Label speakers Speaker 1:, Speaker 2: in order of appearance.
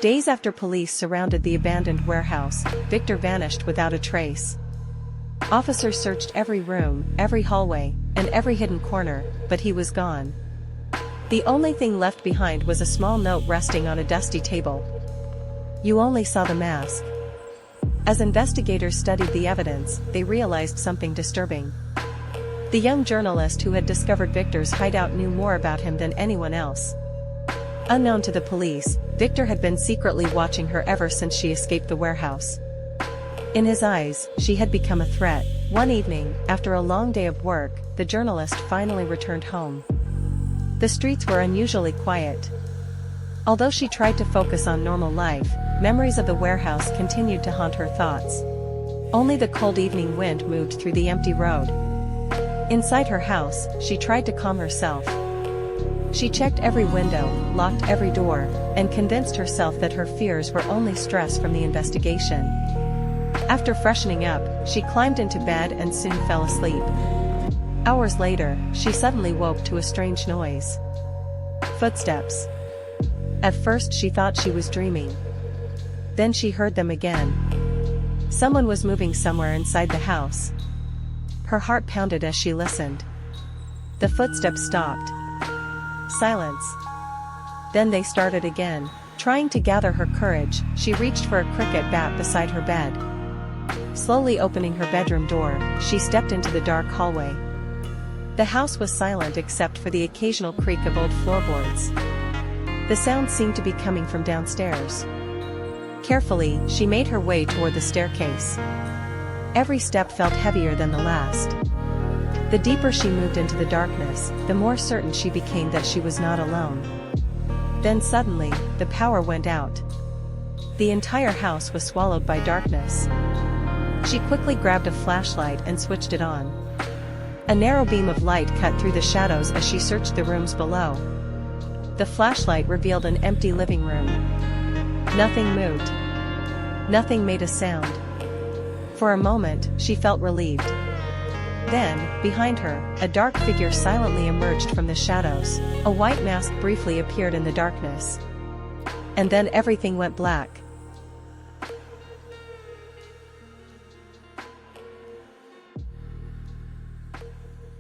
Speaker 1: Days after police surrounded the abandoned warehouse, Victor vanished without a trace. Officers searched every room, every hallway, and every hidden corner, but he was gone. The only thing left behind was a small note resting on a dusty table. "You only saw the mask." As investigators studied the evidence, they realized something disturbing. The young journalist who had discovered Victor's hideout knew more about him than anyone else. Unknown to the police, Victor had been secretly watching her ever since she escaped the warehouse. In his eyes, she had become a threat. One evening, after a long day of work, the journalist finally returned home. The streets were unusually quiet. Although she tried to focus on normal life, memories of the warehouse continued to haunt her thoughts. Only the cold evening wind moved through the empty road. Inside her house, she tried to calm herself. She checked every window, locked every door, and convinced herself that her fears were only stress from the investigation. After freshening up, she climbed into bed and soon fell asleep. Hours later, she suddenly woke to a strange noise. Footsteps. At first she thought she was dreaming. Then she heard them again. Someone was moving somewhere inside the house. Her heart pounded as she listened. The footsteps stopped. Silence. Then they started again. Trying to gather her courage, she reached for a cricket bat beside her bed. Slowly opening her bedroom door, she stepped into the dark hallway. The house was silent except for the occasional creak of old floorboards. The sound seemed to be coming from downstairs. Carefully, she made her way toward the staircase. Every step felt heavier than the last. The deeper she moved into the darkness, the more certain she became that she was not alone. Then suddenly, the power went out. The entire house was swallowed by darkness. She quickly grabbed a flashlight and switched it on. A narrow beam of light cut through the shadows as she searched the rooms below. The flashlight revealed an empty living room. Nothing moved. Nothing made a sound. For a moment, she felt relieved. Then, behind her, a dark figure silently emerged from the shadows. A white mask briefly appeared in the darkness. And then everything went black.